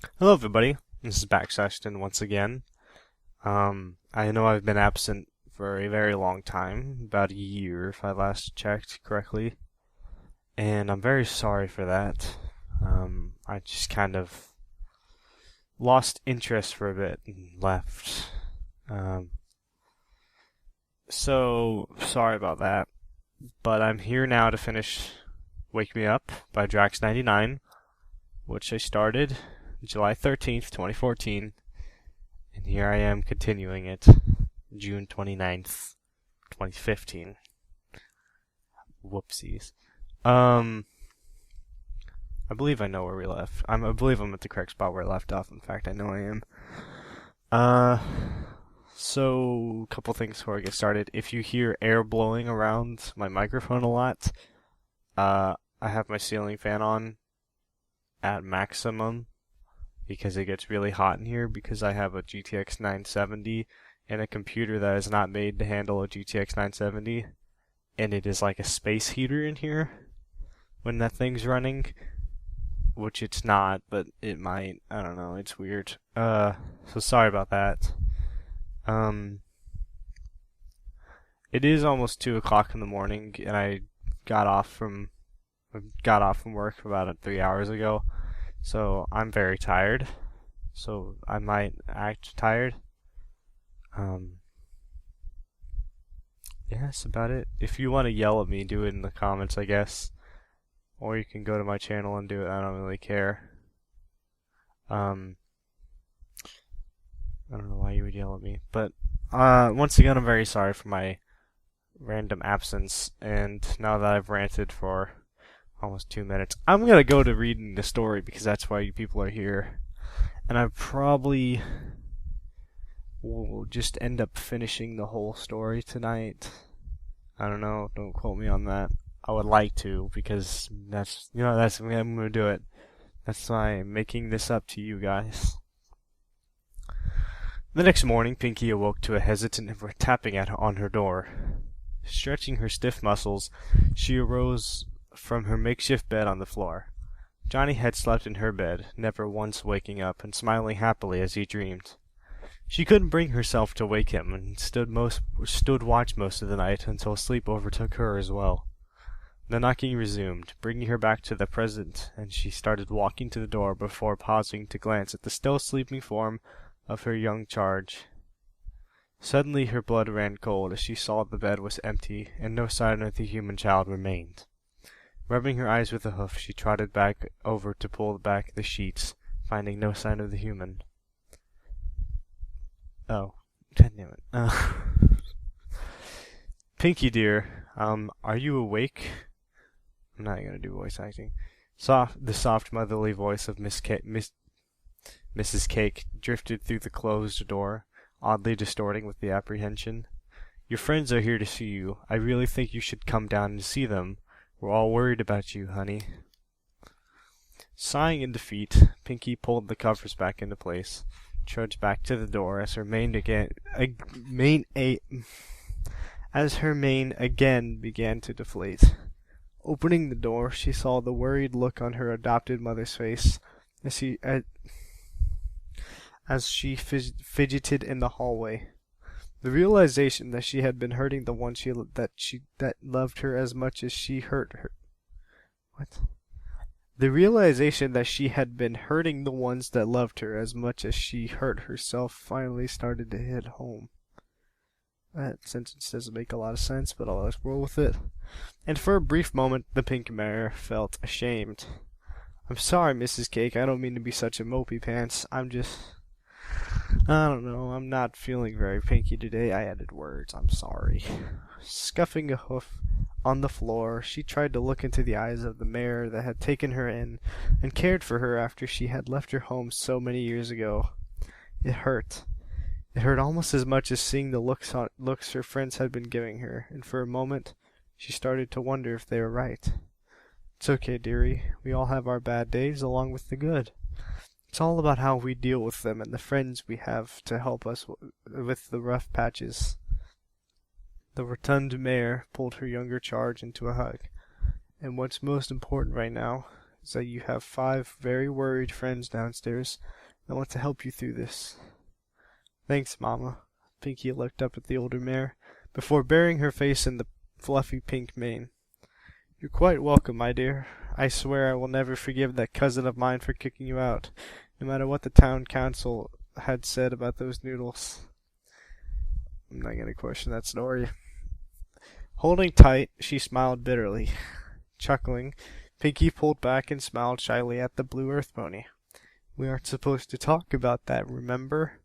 Hello, everybody. This is Backseston once again. I know I've been absent for a very long time, about a year if I last checked correctly, and I'm very sorry for that. I just kind of lost interest for a bit and left. Um, so sorry about that, but I'm here now to finish Wake Me Up by Drax99, which I started July 13th, 2014. And here I am continuing it, June 29th, 2015. Whoopsies. I believe I know where we left. I believe I'm at the correct spot where I left off. In fact, I know I am. Uh, so, a couple things before I get started. If you hear air blowing around my microphone a lot, I have my ceiling fan on at maximum because it gets really hot in here because I have a GTX 970 and a computer that is not made to handle a GTX 970, and it is like a space heater in here when that thing's running, which it's not, but it might. I don't know, it's weird. So sorry about that. It is almost 2 o'clock in the morning, and I got off from work about 3 hours ago, so I'm very tired. So I might act tired. Yeah, that's about it. If you want to yell at me, do it in the comments, I guess. Or you can go to my channel and do it. I don't really care. I don't know why you would yell at me. But, once again, I'm very sorry for my random absence. And now that I've ranted for almost 2 minutes, I'm gonna go to reading the story because that's why you people are here. And I probably will just end up finishing the whole story tonight. I don't know, don't quote me on that. I would like to, because that's the way I'm gonna do it. That's why I'm making this up to you guys. The next morning, Pinkie awoke to a hesitant tapping on her door. Stretching her stiff muscles, she arose from her makeshift bed on the floor. Johnny had slept in her bed, never once waking up and smiling happily as he dreamed. She couldn't bring herself to wake him, and stood watch most of the night until sleep overtook her as well. The knocking resumed, bringing her back to the present, and she started walking to the door before pausing to glance at the still sleeping form of her young charge. Suddenly her blood ran cold as she saw the bed was empty, and no sign of the human child remained. Rubbing her eyes with a hoof, she trotted back over to pull back the sheets, finding no sign of the human. Oh, God damn it. Pinkie dear, are you awake? I'm not gonna do voice acting. The soft motherly voice of Mrs. Cake drifted through the closed door, oddly distorting with the apprehension. Your friends are here to see you. I really think you should come down and see them. We're all worried about you, honey. Sighing in defeat, Pinkie pulled the covers back into place, trudged back to the door as her mane again began to deflate. Opening the door, she saw the worried look on her adopted mother's face as she fidgeted in the hallway. The realization that she had been hurting the one that loved her as much as she hurt her. What? The realization that she had been hurting the ones that loved her as much as she hurt herself finally started to hit home. That sentence doesn't make a lot of sense, but I'll just roll with it. And for a brief moment, the pink mare felt ashamed. I'm sorry, Mrs. Cake. I don't mean to be such a mopey pants. I don't know. I'm not feeling very pinky today. I added words. I'm sorry. Scuffing a hoof on the floor, she tried to look into the eyes of the mare that had taken her in and cared for her after she had left her home so many years ago. It hurt. It hurt almost as much as seeing the looks her friends had been giving her, and for a moment she started to wonder if they were right. It's okay, dearie. We all have our bad days along with the good. It's all about how we deal with them and the friends we have to help us with the rough patches. The rotund mare pulled her younger charge into a hug. And what's most important right now is that you have 5 very worried friends downstairs that want to help you through this. Thanks, Mama. Pinkie looked up at the older mare, before burying her face in the fluffy pink mane. You're quite welcome, my dear. I swear I will never forgive that cousin of mine for kicking you out, no matter what the town council had said about those noodles. I'm not going to question that story. Holding tight, she smiled bitterly. Chuckling, Pinkie pulled back and smiled shyly at the blue earth pony. We aren't supposed to talk about that, remember?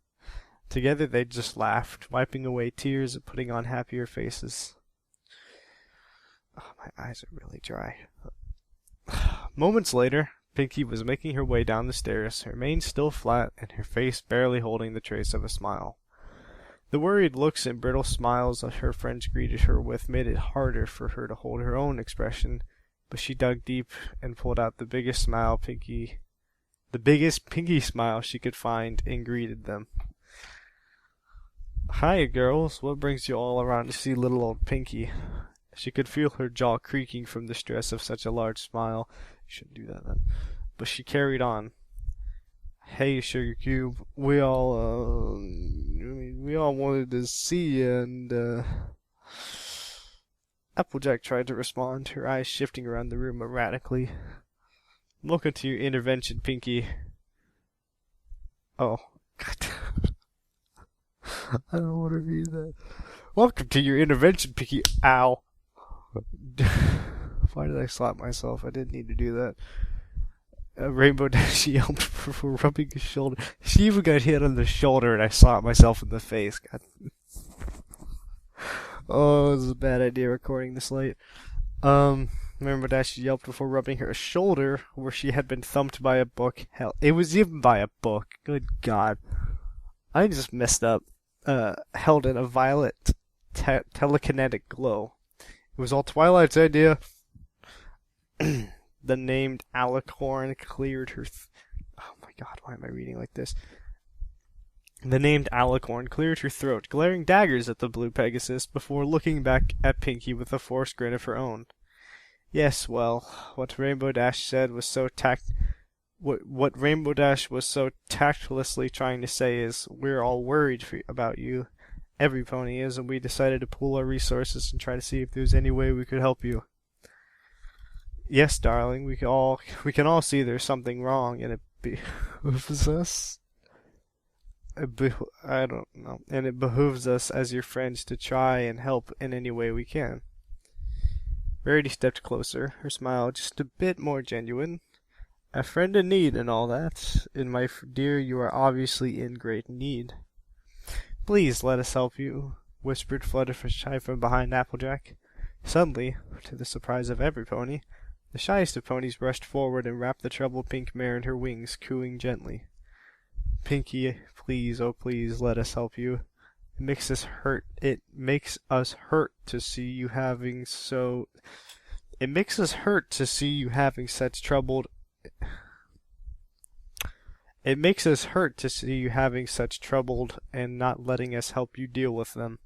Together they just laughed, wiping away tears and putting on happier faces. Oh, my eyes are really dry. Moments later, Pinkie was making her way down the stairs, her mane still flat and her face barely holding the trace of a smile. The worried looks and brittle smiles that her friends greeted her with made it harder for her to hold her own expression, but she dug deep and pulled out the biggest Pinkie smile she could find and greeted them. Hiya, girls. What brings you all around to see little old Pinkie? She could feel her jaw creaking from the stress of such a large smile. You shouldn't do that then. But she carried on. Hey, Sugar Cube, we all wanted to see you, and, Applejack tried to respond, her eyes shifting around the room erratically. Welcome to your intervention, Pinkie. Oh, God. I don't want to read that. Welcome to your intervention, Pinkie. Ow. Why did I slap myself? I didn't need to do that. Rainbow Dash yelped for rubbing his shoulder. She even got hit on the shoulder and I slapped myself in the face. God. Oh, this is a bad idea recording this late. Rainbow Dash yelped before rubbing her shoulder where she had been thumped by a book. Hell, it was even by a book. Good God. I just messed up. Held in a violet telekinetic glow. It was all Twilight's idea. The named Alicorn cleared her... Oh my God, why am I reading like this? The named Alicorn cleared her throat, glaring daggers at the blue Pegasus before looking back at Pinkie with a forced grin of her own. Yes, well, what Rainbow Dash said was so What Rainbow Dash was so tactlessly trying to say is, we're all worried about you. Every pony is, and we decided to pool our resources and try to see if there's any way we could help you. Yes, darling, we can all see there's something wrong, and it behooves us. I don't know, and it behooves us as your friends to try and help in any way we can. Rarity stepped closer, her smile just a bit more genuine. A friend in need and all that, and my dear, you are obviously in great need. Please let us help you, whispered Fluttershy from behind Applejack. Suddenly, to the surprise of every pony, the shyest of ponies rushed forward and wrapped the troubled pink mare in her wings, cooing gently. Pinkie, please, oh please, let us help you. It makes us hurt to see you having such troubled and not letting us help you deal with them.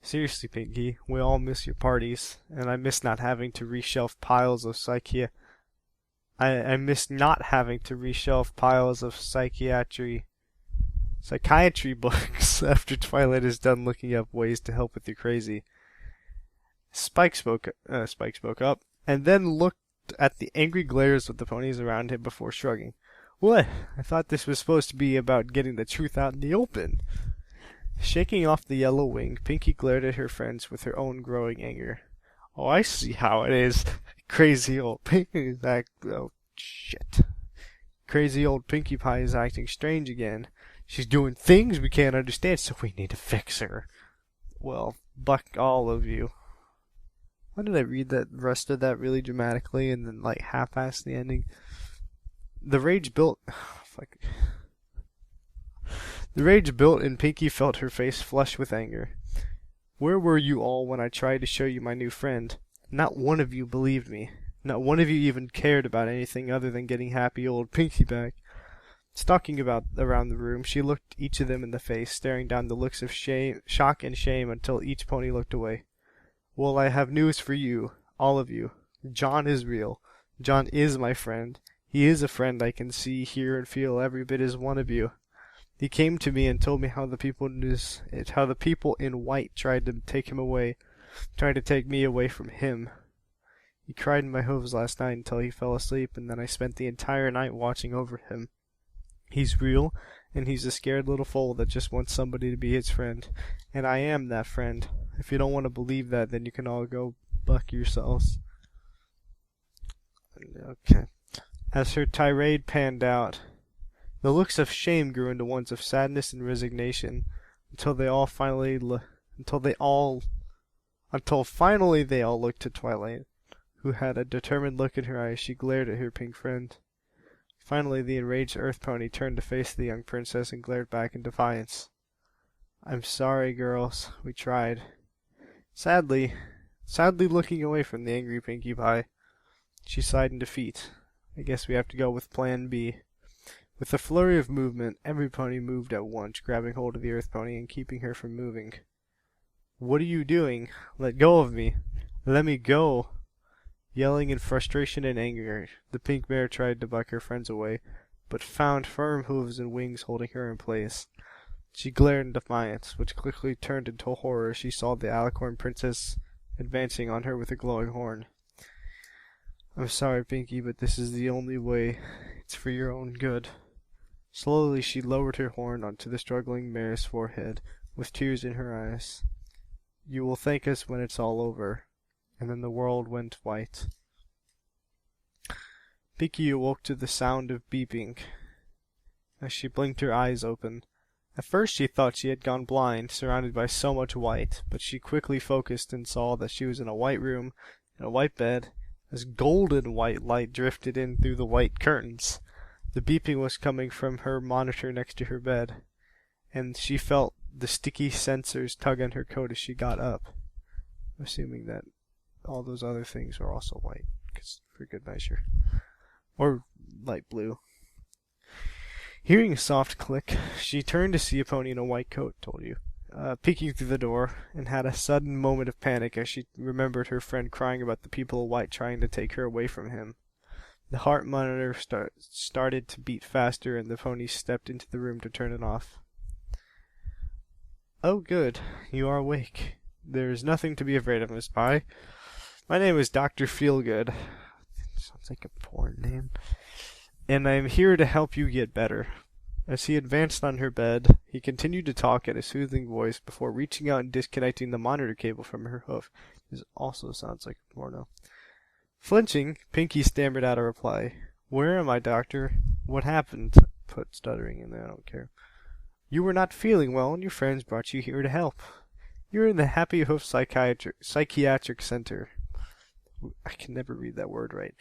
Seriously, Pinkie, we all miss your parties, and I miss not having to reshelf piles of psychiatry books after Twilight is done looking up ways to help with your crazy. Spike spoke up, and then looked at the angry glares of the ponies around him before shrugging. What? I thought this was supposed to be about getting the truth out in the open. Shaking off the yellow wing, Pinkie glared at her friends with her own growing anger. Oh, I see how it is. Crazy old Pinkie is Crazy old Pinkie Pie is acting strange again. She's doing things we can't understand, so we need to fix her. Well, buck all of you. Why did I read that rest of that really dramatically and then half-ass the ending? The rage built and Pinkie felt her face flush with anger. Where were you all when I tried to show you my new friend? Not one of you believed me. Not one of you even cared about anything other than getting happy old Pinkie back. Stalking around the room, she looked each of them in the face, staring down the looks of shock and shame until each pony looked away. Well, I have news for you, all of you. John is real. John is my friend. He is a friend I can see, hear, and feel every bit as one of you. He came to me and told me how the people in white tried to take him away, tried to take me away from him. He cried in my hooves last night until he fell asleep, and then I spent the entire night watching over him. He's real, and he's a scared little foal that just wants somebody to be his friend. And I am that friend. If you don't want to believe that, then you can all go buck yourselves. Okay. As her tirade panned out, the looks of shame grew into ones of sadness and resignation, until finally they all looked to Twilight, who had a determined look in her eyes. She glared at her pink friend. Finally, the enraged Earth Pony turned to face the young princess and glared back in defiance. I'm sorry, girls. We tried. Sadly looking away from the angry Pinkie Pie, she sighed in defeat. I guess we have to go with Plan B. With a flurry of movement, every pony moved at once, grabbing hold of the Earth Pony and keeping her from moving. What are you doing? Let go of me. Let me go. Yelling in frustration and anger, the pink mare tried to buck her friends away, but found firm hooves and wings holding her in place. She glared in defiance, which quickly turned into horror as she saw the alicorn princess advancing on her with a glowing horn. I'm sorry, Pinkie, but this is the only way. It's for your own good. Slowly she lowered her horn onto the struggling mare's forehead, with tears in her eyes. You will thank us when it's all over. And then the world went white. Pinkie awoke to the sound of beeping as she blinked her eyes open. At first she thought she had gone blind, surrounded by so much white, but she quickly focused and saw that she was in a white room, in a white bed, as golden white light drifted in through the white curtains. The beeping was coming from her monitor next to her bed, and she felt the sticky sensors tug on her coat as she got up, assuming that all those other things are also white, because for good measure. Or light blue. Hearing a soft click, she turned to see a pony in a white coat, peeking through the door, and had a sudden moment of panic as she remembered her friend crying about the people in white trying to take her away from him. The heart monitor started to beat faster, and the pony stepped into the room to turn it off. Oh, good. You are awake. There is nothing to be afraid of, Miss Pie. My name is Dr. Feelgood. Sounds like a porn name. And I am here to help you get better. As he advanced on her bed, he continued to talk in a soothing voice before reaching out and disconnecting the monitor cable from her hoof. This also sounds like a porno. Flinching, Pinkie stammered out a reply. Where am I, doctor? What happened? Put stuttering in there, I don't care. You were not feeling well, and your friends brought you here to help. You're in the Happy Hoof Psychiatric Center. I can never read that word right.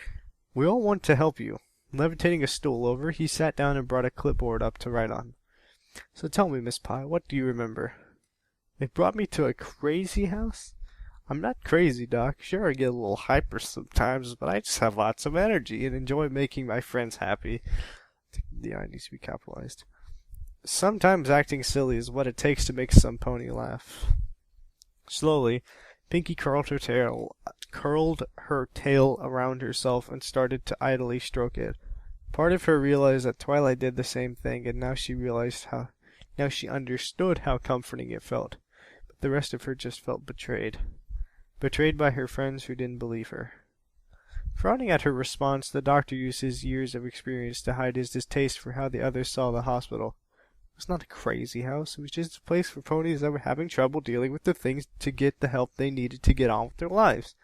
We all want to help you. Levitating a stool over, he sat down and brought a clipboard up to write on. So tell me, Miss Pie, what do you remember? They brought me to a crazy house? I'm not crazy, Doc. Sure, I get a little hyper sometimes, but I just have lots of energy and enjoy making my friends happy. The I needs to be capitalized. Sometimes acting silly is what it takes to make some pony laugh. Slowly, Pinkie curled her tail around herself and started to idly stroke it. Part of her realized that Twilight did the same thing, and now she understood how comforting it felt. But the rest of her just felt betrayed. Betrayed by her friends who didn't believe her. Frowning at her response, the doctor used his years of experience to hide his distaste for how the others saw the hospital. It was not a crazy house. It was just a place for ponies that were having trouble dealing with the things to get the help they needed to get on with their lives.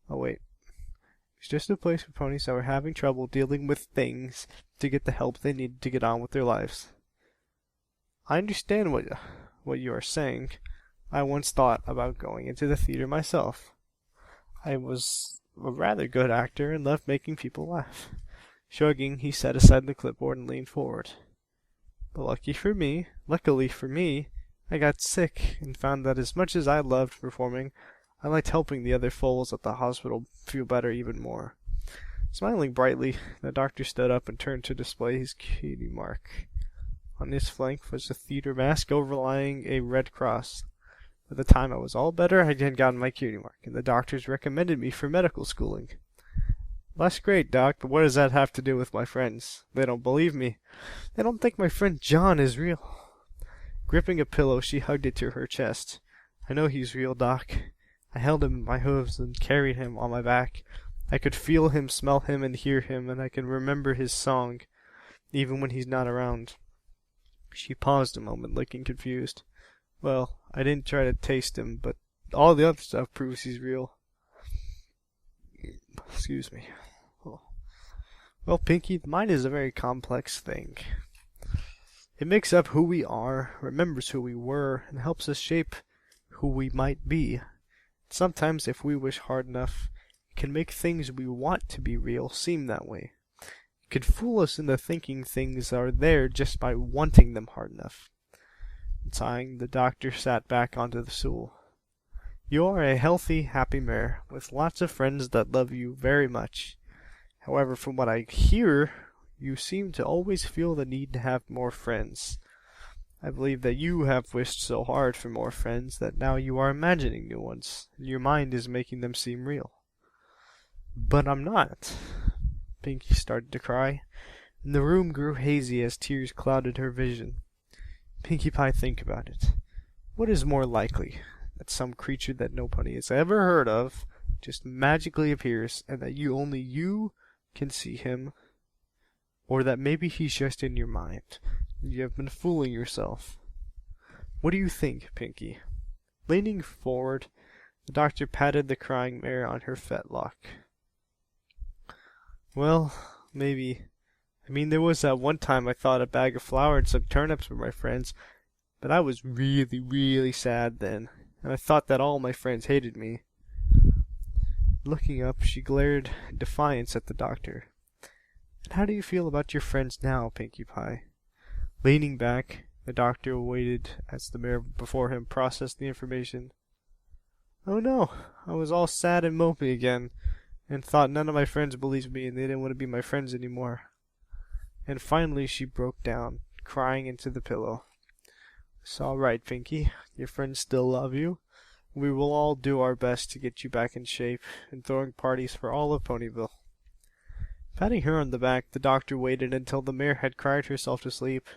Oh, wait. It was just a place for ponies that were having trouble dealing with things to get the help they needed to get on with their lives. I understand what you are saying. I once thought about going into the theater myself. I was a rather good actor and loved making people laugh. Shrugging, he set aside the clipboard and leaned forward. But luckily for me, I got sick and found that as much as I loved performing, I liked helping the other foals at the hospital feel better even more. Smiling brightly, the doctor stood up and turned to display his cutie mark. On his flank was a theater mask overlying a red cross. By the time I was all better, I had gotten my cutie mark, and the doctors recommended me for medical schooling. That's great, Doc, but what does that have to do with my friends? They don't believe me. They don't think my friend John is real. Gripping a pillow, she hugged it to her chest. I know he's real, Doc. I held him in my hooves and carried him on my back. I could feel him, smell him, and hear him, and I can remember his song, even when he's not around. She paused a moment, looking confused. Well, I didn't try to taste him, but all the other stuff proves he's real. Excuse me. Well, Pinkie, the mind is a very complex thing. It makes up who we are, remembers who we were, and helps us shape who we might be. Sometimes, if we wish hard enough, it can make things we want to be real seem that way. It could fool us into thinking things are there just by wanting them hard enough. Sighing, the doctor sat back onto the stool. You are a healthy, happy mare, with lots of friends that love you very much. However, from what I hear, you seem to always feel the need to have more friends. I believe that you have wished so hard for more friends that now you are imagining new ones, and your mind is making them seem real. But I'm not. Pinkie started to cry, and the room grew hazy as tears clouded her vision. Pinkie Pie, think about it. What is more likely? That some creature that nobody has ever heard of just magically appears, and that only you can see him? Or that maybe he's just in your mind, and you have been fooling yourself? What do you think, Pinkie? Leaning forward, the doctor patted the crying mare on her fetlock. Well, maybe. There was that one time I thought a bag of flour and some turnips were my friends, but I was really, really sad then, and I thought that all my friends hated me. Looking up, she glared defiance at the doctor. And how do you feel about your friends now, Pinkie Pie? Leaning back, the doctor waited as the mare before him processed the information. Oh no, I was all sad and mopey again, and thought none of my friends believed me and they didn't want to be my friends anymore. And finally she broke down, crying into the pillow. It's all right, Pinkie. Your friends still love you. We will all do our best to get you back in shape and throwing parties for all of Ponyville. Patting her on the back, the doctor waited until the mare had cried herself to sleep,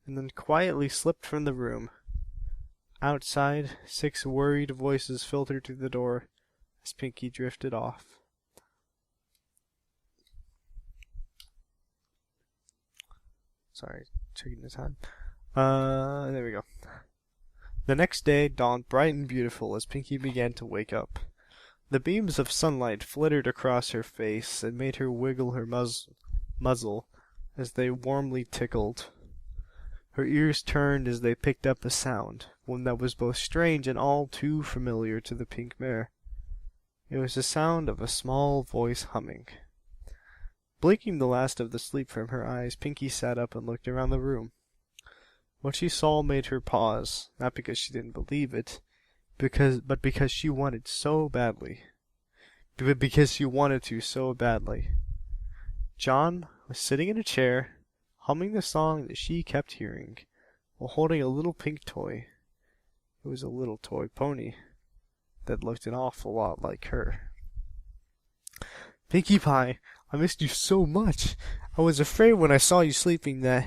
and then quietly slipped from the room. Outside, 6 worried voices filtered through the door as Pinkie drifted off. Sorry, taking the time. There we go. The next day dawned bright and beautiful as Pinkie began to wake up. The beams of sunlight flittered across her face and made her wiggle her muzzle as they warmly tickled. Her ears turned as they picked up a sound, one that was both strange and all too familiar to the pink mare. It was the sound of a small voice humming. Blinking the last of the sleep from her eyes, Pinkie sat up and looked around the room. What she saw made her pause, not because she didn't believe it, but because she wanted so badly. Because she wanted to so badly. John was sitting in a chair, humming the song that she kept hearing, while holding a little pink toy. It was a little toy pony that looked an awful lot like her. Pinkie Pie, I missed you so much. I was afraid when I saw you sleeping that...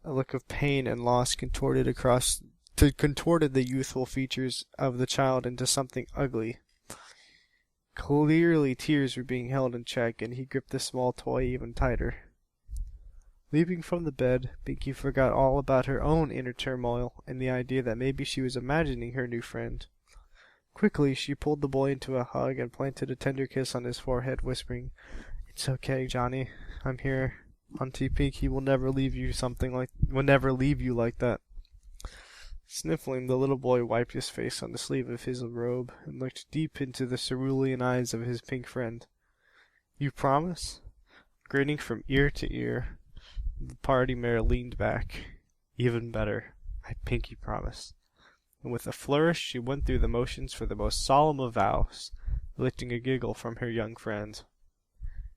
A look of pain and loss contorted the youthful features of the child into something ugly. Clearly tears were being held in check, and he gripped the small toy even tighter. Leaping from the bed, Pinkie forgot all about her own inner turmoil and the idea that maybe she was imagining her new friend. Quickly, she pulled the boy into a hug and planted a tender kiss on his forehead, whispering, "It's okay, Johnny. I'm here. Auntie Pinkie will never leave you like that." Sniffling, the little boy wiped his face on the sleeve of his robe and looked deep into the cerulean eyes of his pink friend. "You promise?" Grinning from ear to ear, the party mare leaned back. "Even better. I Pinkie promise." And with a flourish she went through the motions for the most solemn of vows, lifting a giggle from her young friend.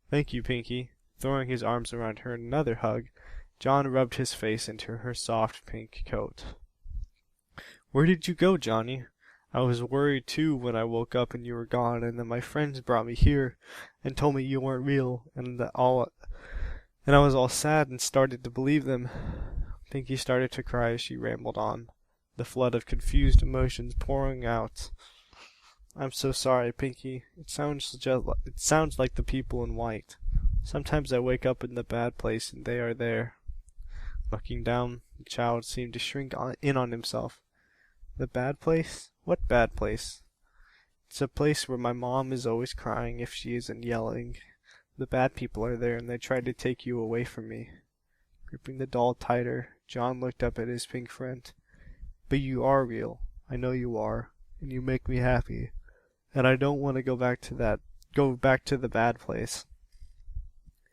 "Thank you, Pinkie." Throwing his arms around her in another hug, John rubbed his face into her soft pink coat. "Where did you go, Johnny? I was worried too when I woke up and you were gone, and then my friends brought me here and told me you weren't real, and I was all sad and started to believe them. Pinkie started to cry as she rambled on, the flood of confused emotions pouring out. I'm so sorry, Pinkie. It sounds like the people in white. Sometimes I wake up in the bad place and they are there. Looking down, the child seemed to shrink in on himself. The bad place? What bad place? It's a place where my mom is always crying if she isn't yelling. The bad people are there and they try to take you away from me. Gripping the doll tighter, John looked up at his pink friend. But you are real. I know you are. And you make me happy. And I don't want to go back to the bad place.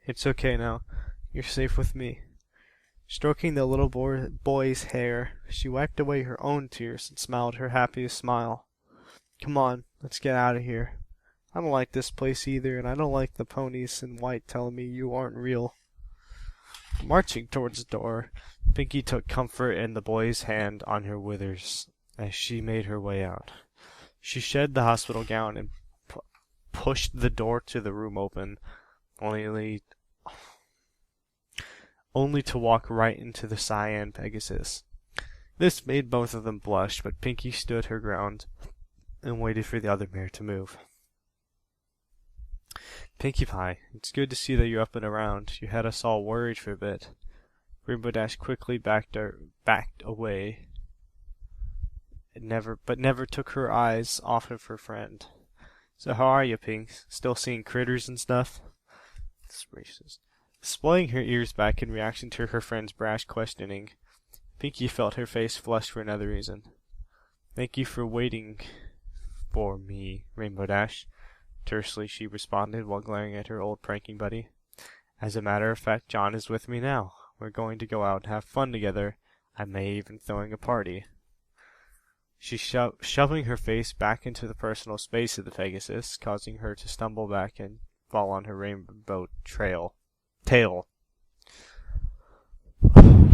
It's okay now. You're safe with me. Stroking the little boy's hair, she wiped away her own tears and smiled her happiest smile. Come on, let's get out of here. I don't like this place either, and I don't like the ponies in white telling me you aren't real. Marching towards the door, Pinkie took comfort in the boy's hand on her withers as she made her way out. She shed the hospital gown and pushed the door to the room open, only to walk right into the cyan Pegasus. This made both of them blush, but Pinkie stood her ground and waited for the other mare to move. Pinkie Pie, it's good to see that you're up and around. You had us all worried for a bit. Rainbow Dash quickly backed away, but never took her eyes off of her friend. So how are you, Pinks? Still seeing critters and stuff? It's racist. Displaying her ears back in reaction to her friend's brash questioning, Pinkie felt her face flush for another reason. Thank you for waiting for me, Rainbow Dash. Tersely she responded while glaring at her old pranking buddy. As a matter of fact, John is with me now. We're going to go out and have fun together. I may even throwing a party. She shoving her face back into the personal space of the Pegasus, causing her to stumble back and fall on her rainbow tail.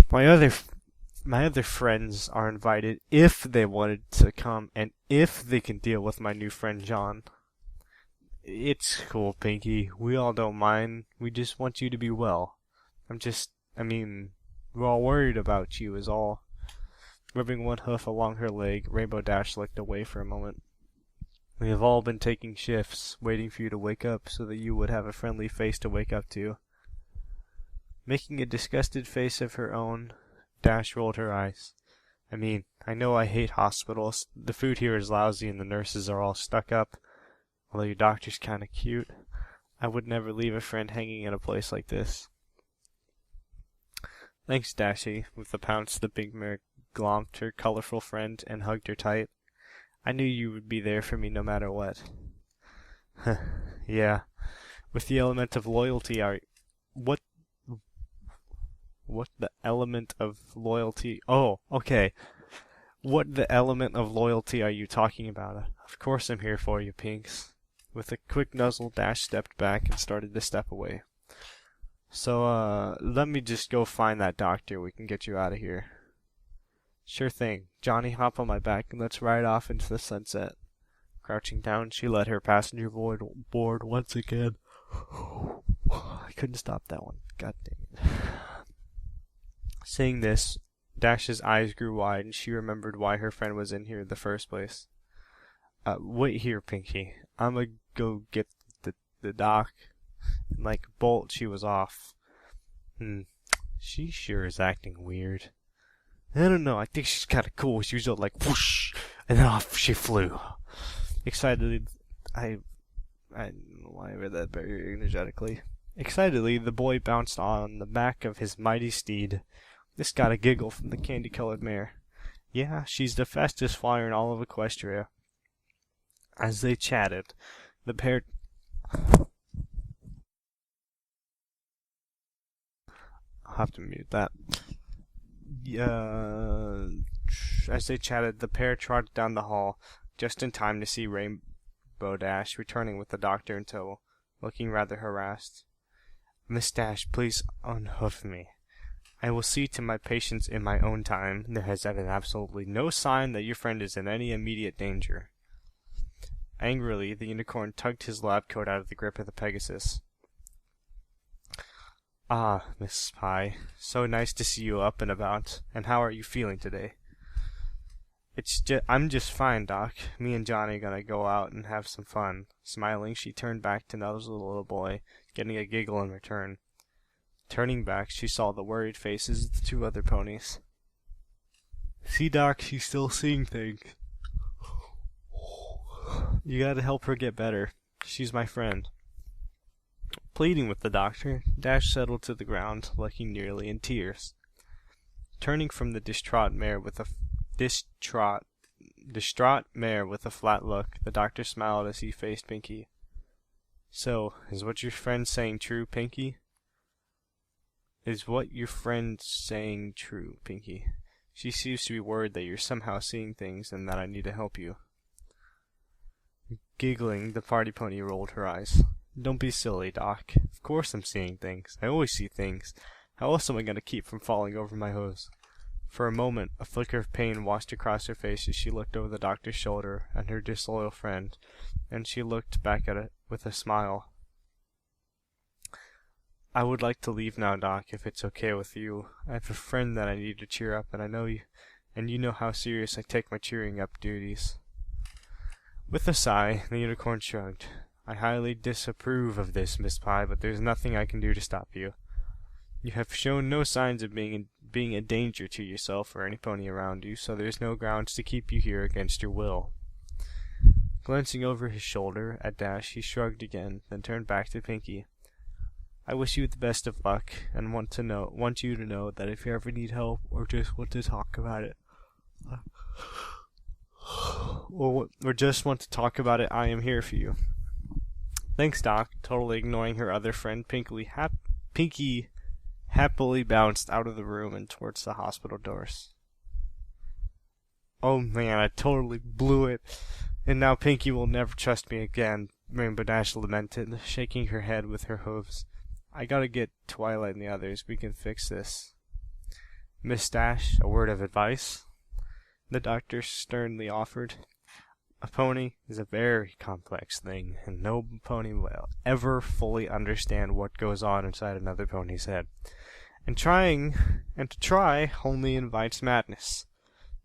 My other friends are invited if they wanted to come and if they can deal with my new friend John. It's cool, Pinkie. We all don't mind. We just want you to be well. We're all worried about you is all. Rubbing one hoof along her leg, Rainbow Dash looked away for a moment. We have all been taking shifts, waiting for you to wake up so that you would have a friendly face to wake up to. Making a disgusted face of her own, Dash rolled her eyes. I know I hate hospitals. The food here is lousy and the nurses are all stuck up. Although your doctor's kinda cute, I would never leave a friend hanging in a place like this. Thanks, Dashy. With a pounce, the big mare glomped her colorful friend and hugged her tight. I knew you would be there for me no matter what. Yeah. With the element of loyalty What the element of loyalty... Oh, okay. What the element of loyalty are you talking about? Of course I'm here for you, Pinks. With a quick nuzzle, Dash stepped back and started to step away. So, let me just go find that doctor. We can get you out of here. Sure thing. Johnny, hop on my back and let's ride off into the sunset. Crouching down, she let her passenger board once again. I couldn't stop that one. God dang it. Saying this, Dash's eyes grew wide and she remembered why her friend was in here in the first place. Wait here, Pinkie. I'ma go get the doc. And like a bolt, she was off. She sure is acting weird. I don't know, I think she's kinda cool. She was all like, whoosh, and then off she flew. Excitedly, I don't know why I read that very energetically. Excitedly, the boy bounced on the back of his mighty steed. This got a giggle from the candy-colored mare. Yeah, she's the fastest flyer in all of Equestria. As they chatted, the pair... I'll have to mute that. As they chatted, the pair trotted down the hall, just in time to see Rainbow Dash returning with the doctor in tow, looking rather harassed. Miss Dash, please unhoof me. I will see to my patients in my own time. There has been absolutely no sign that your friend is in any immediate danger. Angrily, the unicorn tugged his lab coat out of the grip of the Pegasus. Ah, Miss Pie, so nice to see you up and about. And how are you feeling today? I'm just fine, Doc. Me and Johnny are gonna go out and have some fun. Smiling, she turned back to nuzzle the little boy, getting a giggle in return. Turning back, she saw the worried faces of the two other ponies. See, Doc, she's still seeing things. You gotta help her get better. She's my friend. Pleading with the doctor, Dash settled to the ground, looking nearly in tears. Turning from the distraught mare with a flat look, the doctor smiled as he faced Pinkie. So, is what your friend's saying true, Pinkie? Is what your friend's saying true, Pinkie? She seems to be worried that you're somehow seeing things and that I need to help you. Giggling, the party pony rolled her eyes. Don't be silly, Doc. Of course I'm seeing things. I always see things. How else am I going to keep from falling over my hose? For a moment, a flicker of pain washed across her face as she looked over the doctor's shoulder at her disloyal friend, and she looked back at it with a smile. I would like to leave now, Doc, if it's okay with you. I have a friend that I need to cheer up, and you know how serious I take my cheering up duties. With a sigh, the unicorn shrugged. I highly disapprove of this, Miss Pie, but there's nothing I can do to stop you. You have shown no signs of being a danger to yourself or any pony around you, so there's no grounds to keep you here against your will. Glancing over his shoulder at Dash, he shrugged again, then turned back to Pinkie. I wish you the best of luck, and want you to know that if you ever need help or just want to talk about it, I am here for you. Thanks, Doc. Totally ignoring her other friend, Pinkie happily bounced out of the room and towards the hospital doors. Oh man, I totally blew it. And now Pinkie will never trust me again, Rainbow Dash lamented, shaking her head with her hooves. I gotta get Twilight and the others. We can fix this. Miss Dash, a word of advice? The doctor sternly offered. A pony is a very complex thing, and no pony will ever fully understand what goes on inside another pony's head. And to try only invites madness.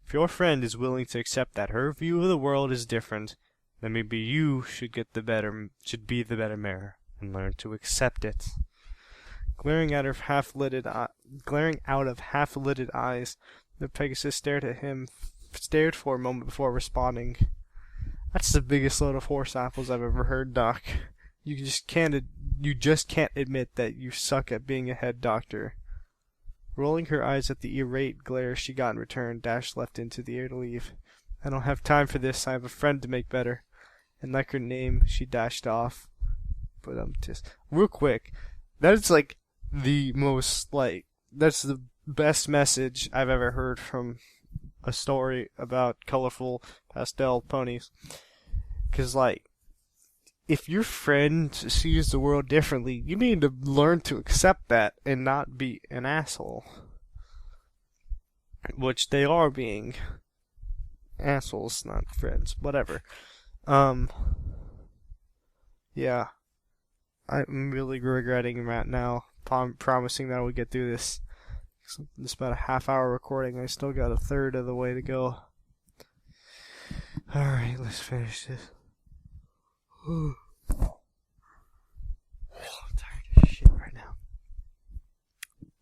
If your friend is willing to accept that her view of the world is different, then maybe you should be the better mare and learn to accept it. Glaring out of half-lidded eyes, the Pegasus stared for a moment before responding. That's the biggest load of horse apples I've ever heard, Doc. You just can't admit that you suck at being a head doctor. Rolling her eyes at the irate glare she got in return, Dash left into the air to leave. I don't have time for this. I have a friend to make better. And like her name, she dashed off. But just real quick, that's like that's the best message I've ever heard from a story about colorful pastel ponies. 'Cause like, if your friend sees the world differently, you need to learn to accept that and not be an asshole. Which they are being. Assholes, not friends. Whatever. Yeah. I'm really regretting that now. Promising that I would get through this. It's about a half-hour recording. I still got a third of the way to go. Alright, let's finish this. I'm tired of shit right now.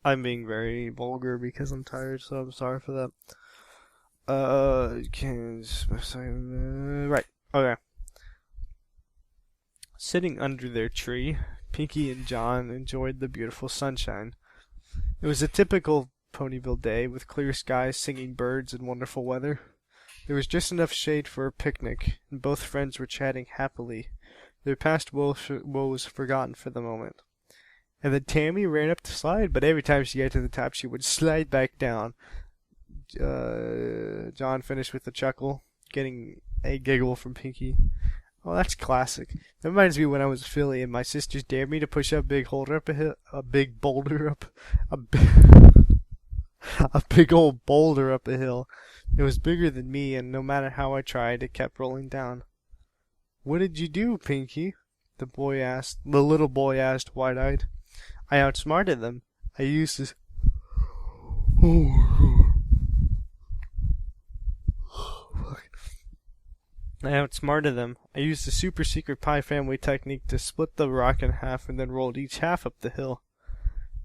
I'm being very vulgar because I'm tired, so I'm sorry for that. Right, okay. Sitting under their tree, Pinkie and John enjoyed the beautiful sunshine. It was a typical Ponyville day, with clear skies, singing birds, and wonderful weather. There was just enough shade for a picnic, and both friends were chatting happily, their past woes forgotten for the moment. And then Tammy ran up the slide, but every time she got to the top, she would slide back down. John finished with a chuckle, getting a giggle from Pinkie. Oh, that's classic. That reminds me when I was a filly and my sisters dared me to push a big boulder up a hill. a big old boulder up a hill. It was bigger than me, and no matter how I tried, it kept rolling down. "What did you do, Pinkie?" The little boy asked, wide-eyed. "I outsmarted them. I used this." I outsmarted them. I used the super secret Pie family technique to split the rock in half and then rolled each half up the hill.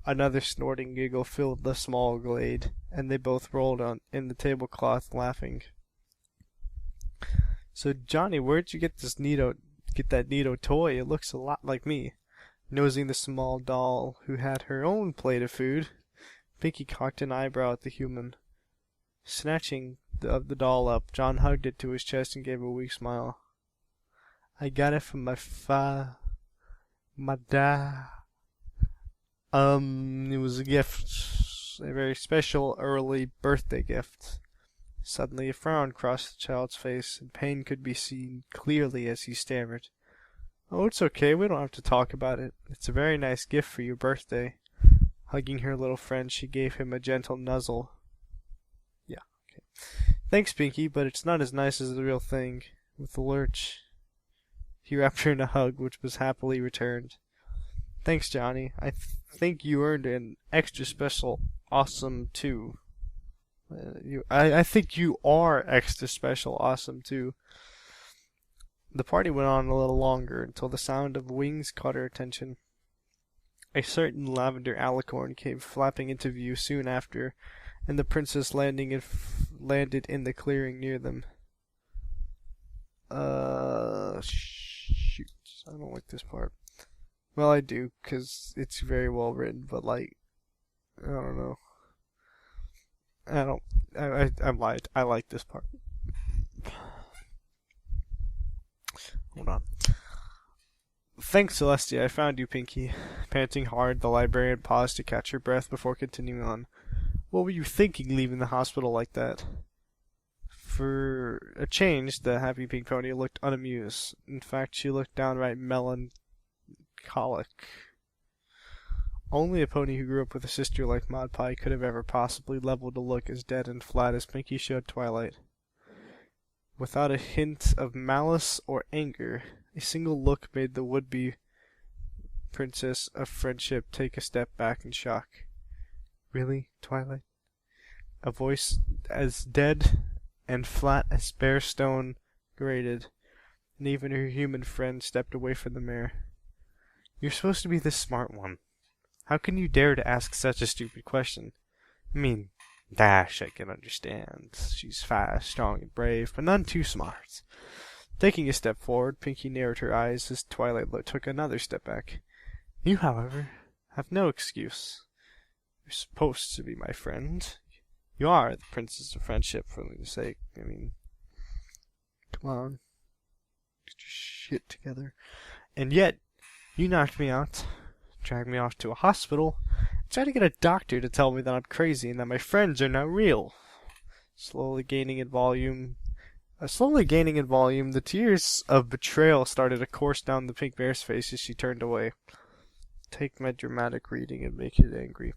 Another snorting giggle filled the small glade, and they both rolled in the tablecloth, laughing. "So, Johnny, where'd you get that neato toy? It looks a lot like me." Nosing the small doll, who had her own plate of food, Pinkie cocked an eyebrow at the human. Snatching the doll up, John hugged it to his chest and gave a weak smile. "I got it from my dad. It was a gift. A very special early birthday gift." Suddenly a frown crossed the child's face, and pain could be seen clearly as he stammered. "Oh, it's okay. We don't have to talk about it. It's a very nice gift for your birthday." Hugging her little friend, she gave him a gentle nuzzle. "Yeah, okay. Thanks, Pinkie, but it's not as nice as the real thing." With a lurch, he wrapped her in a hug, which was happily returned. "Thanks, Johnny. I think you earned an extra special awesome, too." I think you are extra special awesome, too. The party went on a little longer, until the sound of wings caught her attention. A certain lavender alicorn came flapping into view soon after, and the princess landed in the clearing near them. Shoot. I don't like this part. Well, I do, because it's very well written, but, like, I don't know. I lied. I like this part. Hold on. "Thanks, Celestia. I found you, Pinkie." Panting hard, the librarian paused to catch her breath before continuing on. "What were you thinking leaving the hospital like that?" For a change, the happy pink pony looked unamused. In fact, she looked downright melancholic. Only a pony who grew up with a sister like Maud Pie could have ever possibly leveled a look as dead and flat as Pinkie showed Twilight. Without a hint of malice or anger, a single look made the would-be princess of friendship take a step back in shock. "Really, Twilight?" A voice as dead and flat as bare stone grated, and even her human friend stepped away from the mare. "You're supposed to be the smart one. How can you dare to ask such a stupid question? I mean, Dash, I can understand. She's fast, strong, and brave, but none too smart." Taking a step forward, Pinkie narrowed her eyes as Twilight took another step back. "You, however, have no excuse. You're supposed to be my friend. You are the princess of friendship, for goodness sake. I mean, come on. Get your shit together. And yet, you knocked me out, dragged me off to a hospital, and tried to get a doctor to tell me that I'm crazy and that my friends are not real." Slowly gaining in volume, the tears of betrayal started to course down the pink bear's face as she turned away. Take my dramatic reading and make it angry.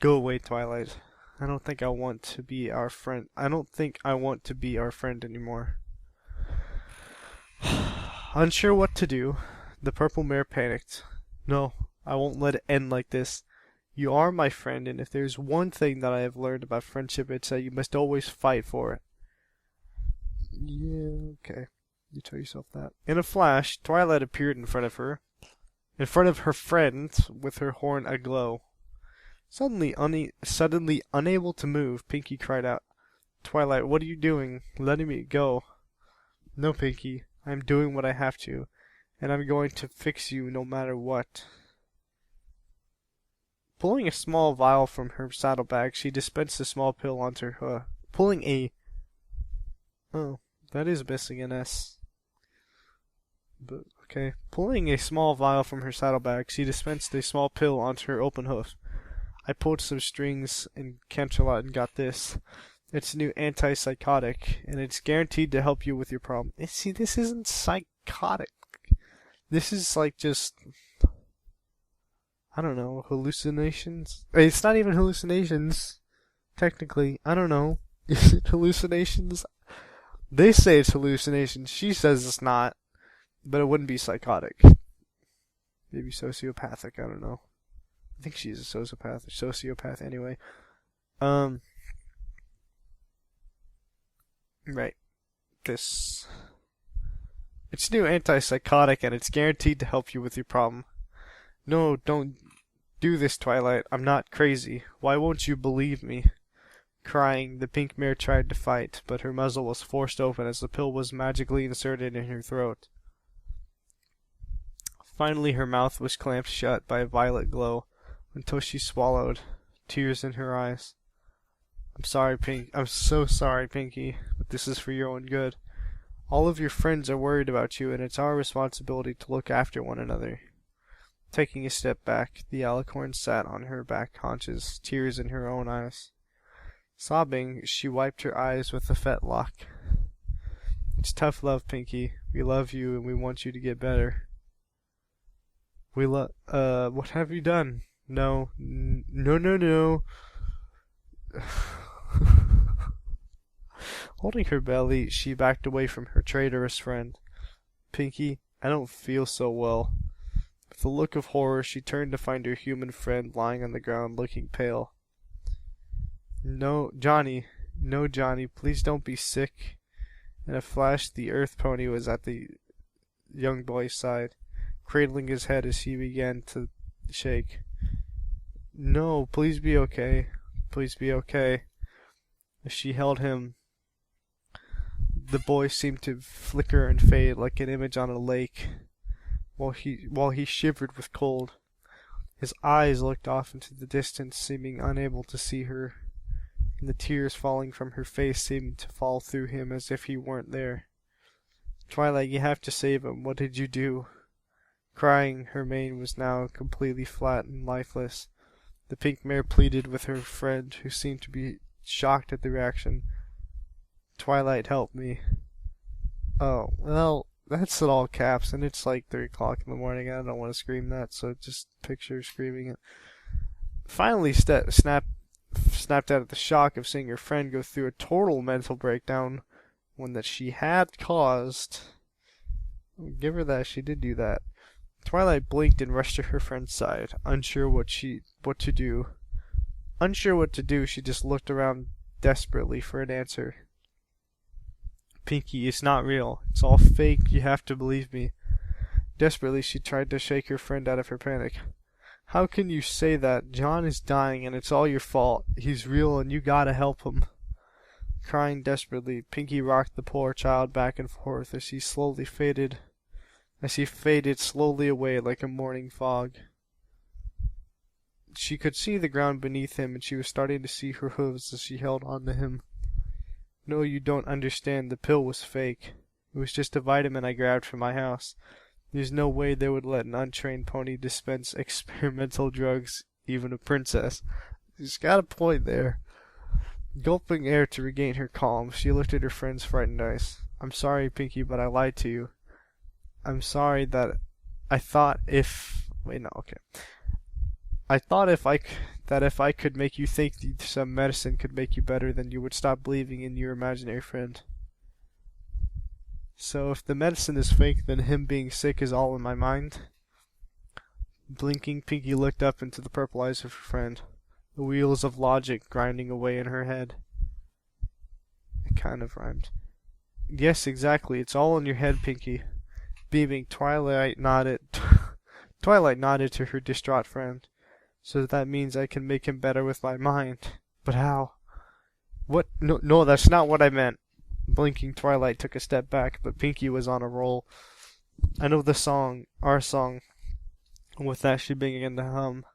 Go away, Twilight. I don't think I want to be our friend. I don't think I want to be our friend anymore. Unsure what to do, the purple mare panicked. "No, I won't let it end like this. You are my friend, and if there's one thing that I have learned about friendship, it's that you must always fight for it." "Yeah, okay. You tell yourself that." In a flash, Twilight appeared in front of her friend, with her horn aglow. Suddenly unable to move, Pinkie cried out, "Twilight, what are you doing? Letting me go." "No, Pinkie. I'm doing what I have to, and I'm going to fix you no matter what." Pulling a small vial from her saddlebag, she dispensed a small pill onto her. Oh, that is missing an S. But, okay. Pulling a small vial from her saddlebag, she dispensed a small pill onto her open hoof. I pulled some strings in Canterlot and got this. It's a new antipsychotic, and it's guaranteed to help you with your problem. See, this isn't psychotic. This is like just... I don't know, hallucinations? It's not even hallucinations, technically. I don't know. Is it hallucinations? They say it's hallucinations. She says it's not. But it wouldn't be psychotic. Maybe sociopathic, I don't know. I think she's a sociopath anyway. Right. This. It's new antipsychotic and it's guaranteed to help you with your problem. No, don't do this, Twilight. I'm not crazy. Why won't you believe me? Crying, the pink mare tried to fight, but her muzzle was forced open as the pill was magically inserted in her throat. Finally, her mouth was clamped shut by a violet glow until she swallowed, tears in her eyes. I'm so sorry, Pinkie, but this is for your own good. All of your friends are worried about you, and it's our responsibility to look after one another. Taking a step back, the alicorn sat on her back haunches, tears in her own eyes. Sobbing, she wiped her eyes with a fetlock. It's tough love, Pinkie. We love you, and we want you to get better. What have you done? No. No. Holding her belly, she backed away from her traitorous friend. Pinkie, I don't feel so well. With a look of horror, she turned to find her human friend lying on the ground, looking pale. No, Johnny, please don't be sick. In a flash, the earth pony was at the young boy's side, cradling his head as he began to shake. No, please be okay. Please be okay. As she held him, the boy seemed to flicker and fade like an image on a lake, while he shivered with cold. His eyes looked off into the distance, seeming unable to see her, and the tears falling from her face seemed to fall through him as if he weren't there. Twilight, you have to save him. What did you do? Crying, her mane was now completely flat and lifeless. The pink mare pleaded with her friend, who seemed to be shocked at the reaction. Twilight, help me. Oh, well, that's in all caps, and it's like 3 o'clock in the morning. I don't want to scream that, so just picture screaming it. Finally snapped out of the shock of seeing her friend go through a total mental breakdown, one that she had caused. I'll give her that, she did do that. Twilight blinked and rushed to her friend's side, unsure what to do. Unsure what to do, she just looked around desperately for an answer. Pinkie, it's not real. It's all fake. You have to believe me. Desperately, she tried to shake her friend out of her panic. How can you say that? John is dying and it's all your fault. He's real and you gotta help him. Crying desperately, Pinkie rocked the poor child back and forth as he faded slowly away like a morning fog. She could see the ground beneath him, and she was starting to see her hooves as she held on to him. No, you don't understand. The pill was fake. It was just a vitamin I grabbed from my house. There's no way they would let an untrained pony dispense experimental drugs, even a princess. She's got a point there. Gulping air to regain her calm, she looked at her friend's frightened eyes. I'm sorry, Pinkie, but I lied to you. I'm sorry that I thought if... Wait, no, okay. I thought if I could make you think some medicine could make you better, then you would stop believing in your imaginary friend. So if the medicine is fake, then him being sick is all in my mind? Blinking, Pinkie looked up into the purple eyes of her friend, the wheels of logic grinding away in her head. It kind of rhymed. Yes, exactly. It's all in your head, Pinkie. Beaming, Twilight nodded to her distraught friend. So that means I can make him better with my mind. But how? What? No, that's not what I meant. Blinking, Twilight took a step back, but Pinkie was on a roll. I know the song, our song. With that, she began to hum.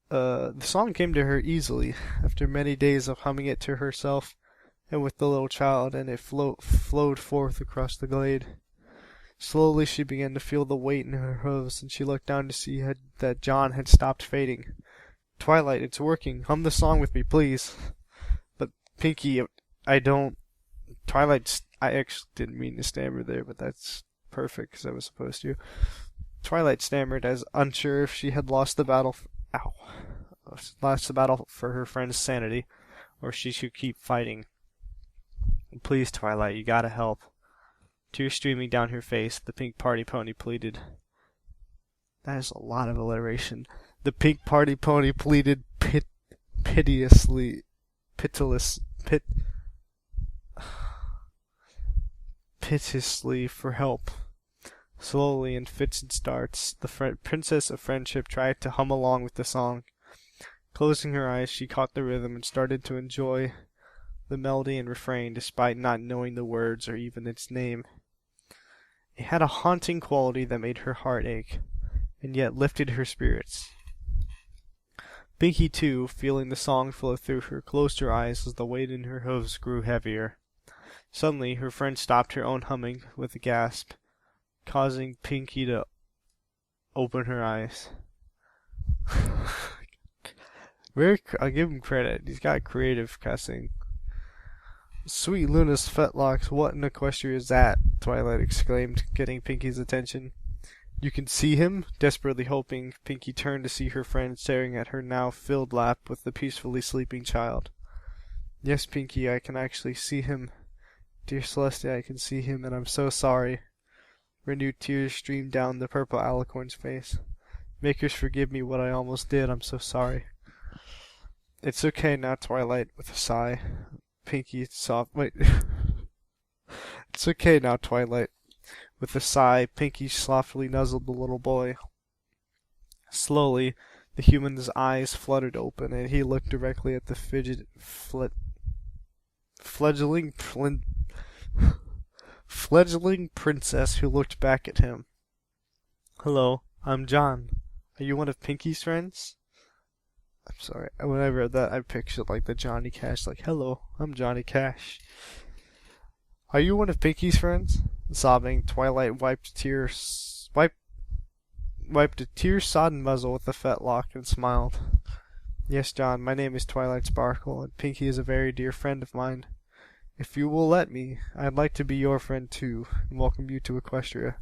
The song came to her easily, after many days of humming it to herself and with the little child, and it flowed forth across the glade. Slowly she began to feel the weight in her hooves, and she looked down to see that John had stopped fading. Twilight, it's working. Hum the song with me, please. But Pinkie, I don't... Twilight, I actually didn't mean to stammer there, but that's perfect, because I was supposed to. Twilight stammered, as unsure if she had lost the battle. Lost the battle for her friend's sanity, or she should keep fighting. Please, Twilight, you gotta help. Tears streaming down her face, the pink party pony pleaded. That is a lot of alliteration. The pink party pony pleaded pitilessly for help. Slowly, in fits and starts, the Princess of Friendship tried to hum along with the song. Closing her eyes, she caught the rhythm and started to enjoy the melody and refrain, despite not knowing the words or even its name. It had a haunting quality that made her heart ache, and yet lifted her spirits. Pinkie, too, feeling the song flow through her, closed her eyes as the weight in her hooves grew heavier. Suddenly, her friend stopped her own humming with a gasp, causing Pinkie to open her eyes. I give him credit. He's got creative cussing. Sweet Luna's fetlocks, what in Equestria is that? Twilight exclaimed, getting Pinkie's attention. You can see him? Desperately hoping, Pinkie turned to see her friend staring at her now filled lap with the peacefully sleeping child. Yes, Pinkie, I can actually see him. Dear Celestia, I can see him, and I'm so sorry. Renewed tears streamed down the purple alicorn's face. Makers forgive me what I almost did, I'm so sorry. It's okay now, Twilight, with a sigh. Pinkie soft. Wait. It's okay now, Twilight. With a sigh, Pinkie softly nuzzled the little boy. Slowly, the human's eyes fluttered open, and he looked directly at the fledgling princess who looked back at him. Hello, I'm John. Are you one of Pinkie's friends? I'm sorry. When I read that, I pictured like the Johnny Cash, like, hello, I'm Johnny Cash. Are you one of Pinkie's friends? Sobbing, Twilight wiped a tear-sodden muzzle with a fetlock and smiled. Yes, John, my name is Twilight Sparkle, and Pinkie is a very dear friend of mine. If you will let me, I'd like to be your friend too, and welcome you to Equestria.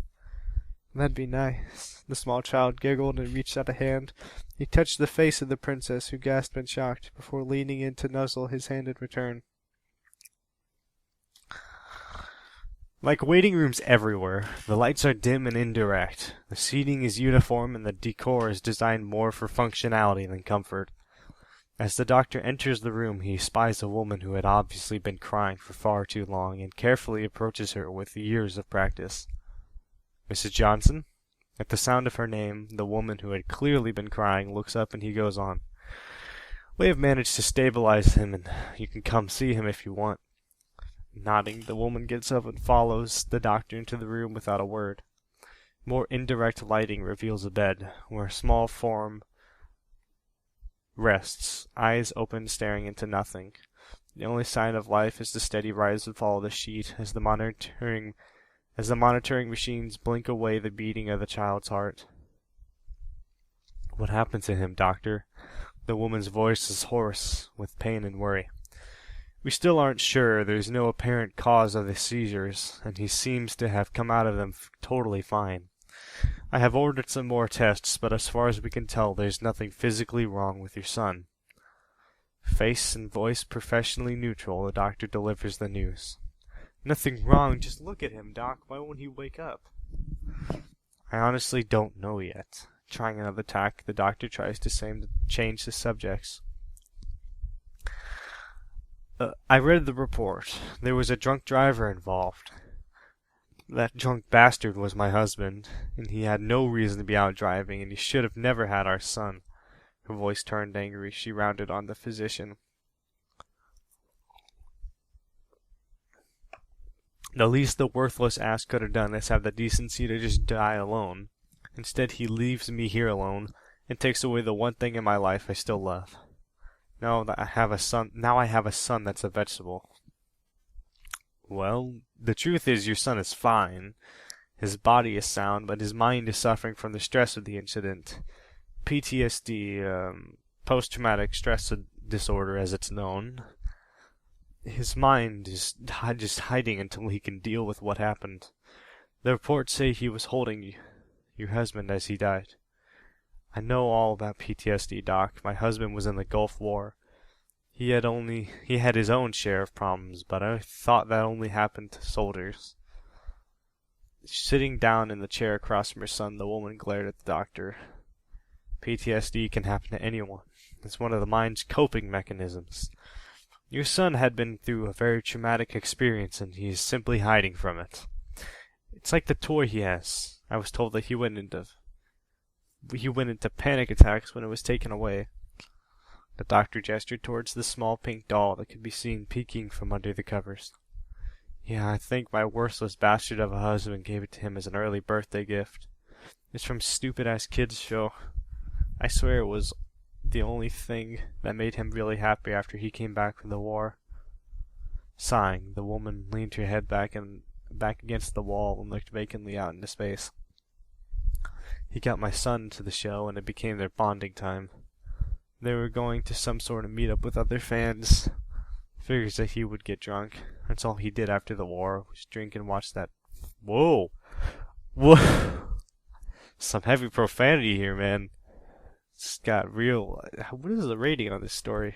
That'd be nice. The small child giggled and reached out a hand. He touched the face of the princess, who gasped in shock, before leaning in to nuzzle his hand in return. Like waiting rooms everywhere, the lights are dim and indirect. The seating is uniform and the decor is designed more for functionality than comfort. As the doctor enters the room, he spies a woman who had obviously been crying for far too long and carefully approaches her with years of practice. Mrs. Johnson? At the sound of her name, the woman who had clearly been crying looks up and he goes on. We have managed to stabilize him and you can come see him if you want. Nodding, the woman gets up and follows the doctor into the room without a word. More indirect lighting reveals a bed, where a small form rests, eyes open, staring into nothing. The only sign of life is the steady rise and fall of the sheet as the monitoring machines blink away the beating of the child's heart. What happened to him, doctor? The woman's voice is hoarse with pain and worry. We still aren't sure. There's no apparent cause of the seizures, and he seems to have come out of them totally fine. I have ordered some more tests, but as far as we can tell, there's nothing physically wrong with your son. Face and voice professionally neutral, the doctor delivers the news. Nothing wrong, just look at him, Doc. Why won't he wake up? I honestly don't know yet. Trying another tack, the doctor tries to change the subjects. I read the report. There was a drunk driver involved. That drunk bastard was my husband, and he had no reason to be out driving, and he should have never had our son. Her voice turned angry. She rounded on the physician. The least the worthless ass could have done is have the decency to just die alone. Instead, he leaves me here alone, and takes away the one thing in my life I still love. Now I have a son that's a vegetable. Well, the truth is your son is fine. His body is sound, but his mind is suffering from the stress of the incident. PTSD, post-traumatic stress disorder as it's known. His mind is just hiding until he can deal with what happened. The reports say he was holding your husband, as he died. I know all about PTSD, Doc. My husband was in the Gulf War. He had his own share of problems, but I thought that only happened to soldiers. Sitting down in the chair across from her son, the woman glared at the doctor. PTSD can happen to anyone. It's one of the mind's coping mechanisms. Your son had been through a very traumatic experience, and he is simply hiding from it. It's like the toy he has. I was told that he went into panic attacks when it was taken away. The doctor gestured towards the small pink doll that could be seen peeking from under the covers. Yeah, I think my worthless bastard of a husband gave it to him as an early birthday gift. It's from stupid-ass kids' show. I swear it was the only thing that made him really happy after he came back from the war. Sighing, the woman leaned her head back against the wall and looked vacantly out into space. He got my son to the show, and it became their bonding time. They were going to some sort of meetup with other fans. Figures that he would get drunk. That's all he did after the war, was drink and watch that. Whoa! Some heavy profanity here, man. It's got real. What is the rating on this story?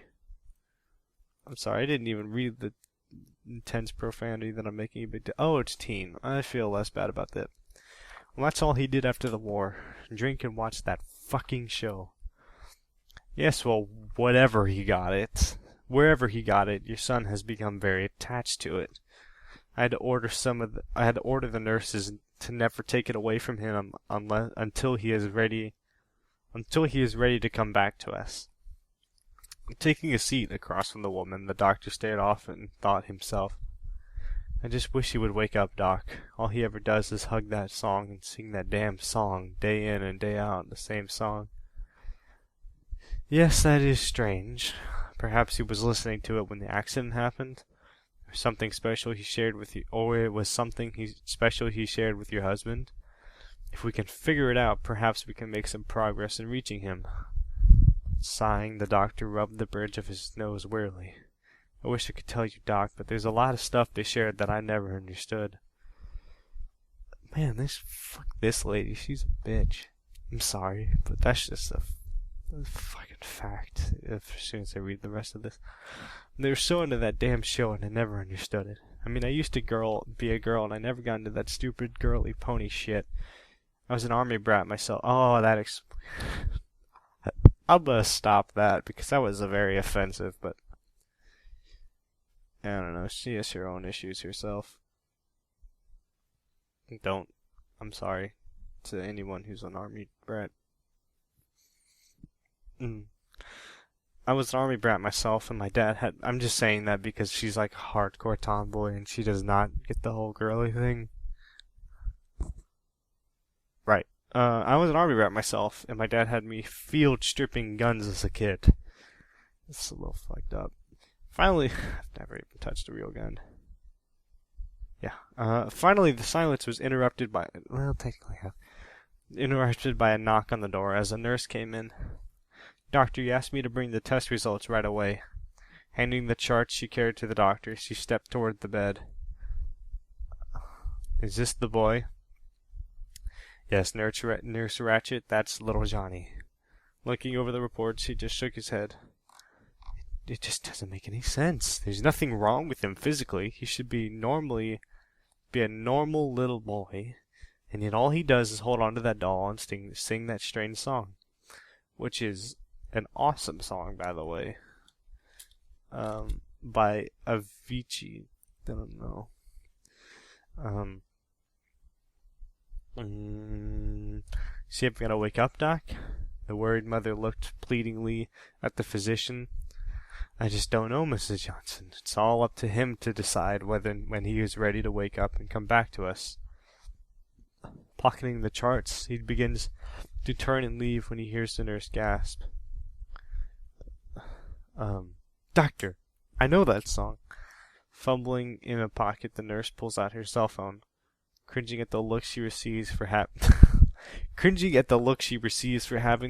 I'm sorry, I didn't even read the intense profanity that I'm making a big deal. Oh, it's teen. I feel less bad about that. Well, that's all he did after the war. Drink and watch that fucking show. Yes, well, wherever he got it, your son has become very attached to it. I had to order the nurses to never take it away from him until he is ready to come back to us. Taking a seat across from the woman, the doctor stared off and thought himself, I just wish he would wake up, Doc. All he ever does is hug that song and sing that damn song, day in and day out, the same song. Yes, that is strange. Perhaps he was listening to it when the accident happened, or something special he shared with you, or it was something special he shared with your husband. If we can figure it out, perhaps we can make some progress in reaching him. Sighing, the doctor rubbed the bridge of his nose wearily. I wish I could tell you, Doc, but there's a lot of stuff they shared that I never understood. Man, fuck this lady, she's a bitch. I'm sorry, but that's just a fucking fact. As soon as I read the rest of this, they were so into that damn show, and I never understood it. I mean, I used to be a girl, and I never got into that stupid girly pony shit. I was an army brat myself. Oh, that I'm gonna stop that because that was very offensive. But I don't know. She has her own issues herself. I'm sorry to anyone who's an army brat. I was an army brat myself, and my dad had. I'm just saying that because she's like a hardcore tomboy, and she does not get the whole girly thing. Right. I was an army brat myself, and my dad had me field stripping guns as a kid. It's a little fucked up. Finally, I've never even touched a real gun. Yeah. Finally, the silence was interrupted by. Well, technically, interrupted by a knock on the door as a nurse came in. Doctor, you asked me to bring the test results right away. Handing the charts she carried to the doctor, she stepped toward the bed. Is this the boy? Yes, Nurse Ratchet, that's little Johnny. Looking over the reports, he just shook his head. It just doesn't make any sense. There's nothing wrong with him physically. He should be a normal little boy, and yet all he does is hold on to that doll and sing that strange song, which is an awesome song, by the way. By Avicii. Don't know. See if I'm gonna wake up, Doc? The worried mother looked pleadingly at the physician. I just don't know, Mrs. Johnson. It's all up to him to decide when he is ready to wake up and come back to us. Pocketing the charts, he begins to turn and leave when he hears the nurse gasp. Doctor, I know that song. Fumbling in a pocket, the nurse pulls out her cell phone. Cringing at the look she receives for having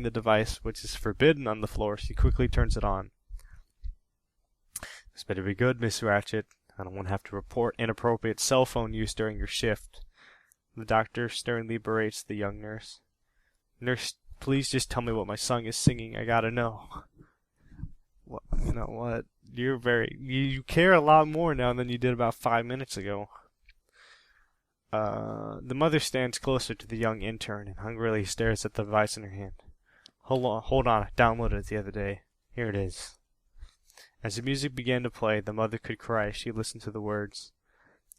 the device, which is forbidden, on the floor, she quickly turns it on. This better be good, Miss Ratchet. I don't want to have to report inappropriate cell phone use during your shift. The doctor sternly berates the young nurse. Nurse, please just tell me what my son is singing. I gotta know. What, you know what? You care a lot more now than you did about 5 minutes ago. The mother stands closer to the young intern and hungrily stares at the device in her hand. Hold on, I downloaded it the other day. Here it is. As the music began to play, the mother could cry as she listened to the words.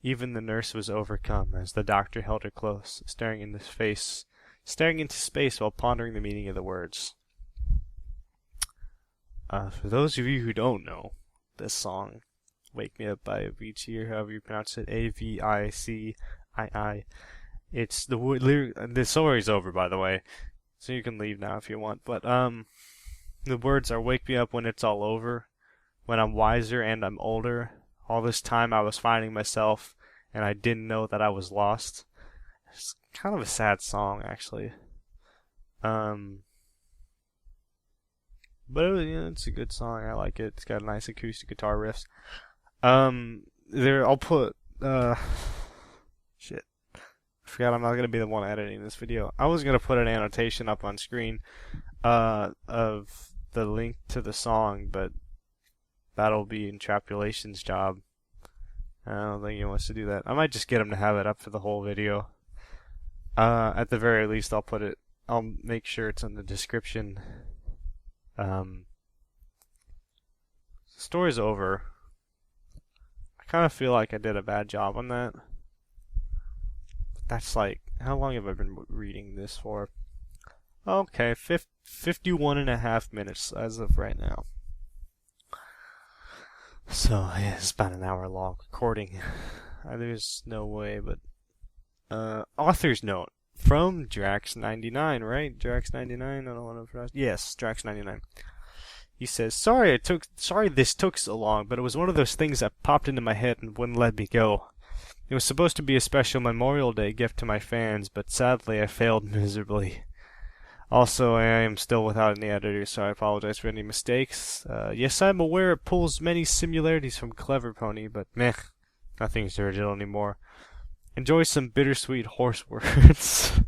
Even the nurse was overcome as the doctor held her close, staring into space while pondering the meaning of the words. For those of you who don't know this song, Wake Me Up by Avicii, or however you pronounce it, Avicii. It's the story's over, by the way, so you can leave now if you want. But the words are, wake me up when it's all over, when I'm wiser and I'm older. All this time I was finding myself, and I didn't know that I was lost. It's kind of a sad song, actually. But it's a good song. I like it. It's got nice acoustic guitar riffs. I'll put shit. I forgot I'm not gonna be the one editing this video. I was gonna put an annotation up on screen of the link to the song, but that'll be Intrapulation's job. I don't think he wants to do that. I might just get him to have it up for the whole video. At the very least, I'll make sure it's in the description. The story's over. I kind of feel like I did a bad job on that. But that's like, how long have I been reading this for? Okay, 51.5 minutes as of right now. So, yeah, it's about an hour long recording. There's no way, but author's note from Drax99, right? Drax99, I don't want to pronounce. Yes, Drax99. He says, sorry this took so long, but it was one of those things that popped into my head and wouldn't let me go. It was supposed to be a special Memorial Day gift to my fans, but sadly I failed miserably. Also, I am still without any editor, so I apologize for any mistakes. Yes, I'm aware it pulls many similarities from Clever Pony, but meh, nothing's original anymore. Enjoy some bittersweet horse words.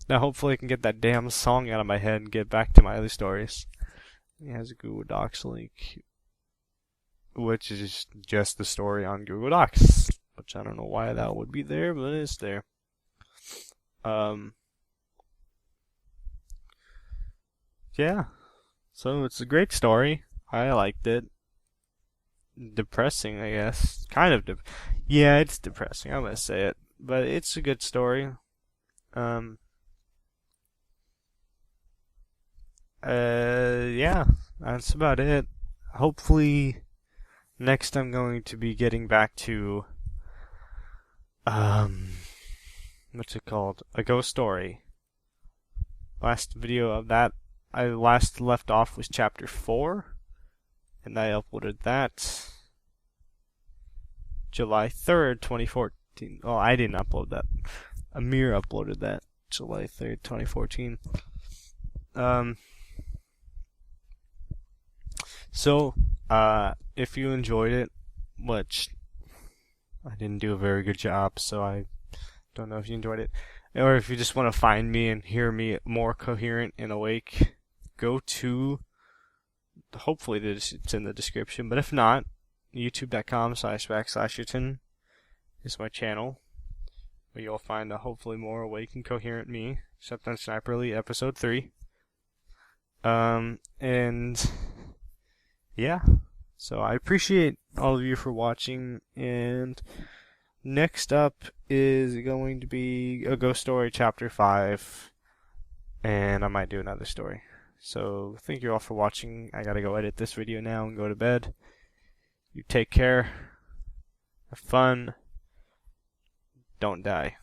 Now hopefully I can get that damn song out of my head and get back to my other stories. He has a Google Docs link, which is just the story on Google Docs, which I don't know why that would be there, but it's there. Yeah, so it's a great story. I liked it. Depressing, I guess. Kind of yeah, it's depressing, I'm gonna say it. But it's a good story. Yeah, that's about it. Hopefully, next I'm going to be getting back to, what's it called? A ghost story. Last video of that I last left off was chapter 4, and I uploaded that July 3rd, 2014. Oh, I didn't upload that. Amir uploaded that July 3rd, 2014. So, if you enjoyed it, which I didn't do a very good job, so I don't know if you enjoyed it, or if you just want to find me and hear me more coherent and awake, go to, hopefully it's in the description, but if not, youtube.com/Yerton is my channel, where you'll find a hopefully more awake and coherent me, except on Sniperly episode 3. And yeah, so I appreciate all of you for watching, and next up is going to be a ghost story chapter 5, and I might do another story. So thank you all for watching. I gotta go edit this video now and go to bed. You take care, have fun, don't die.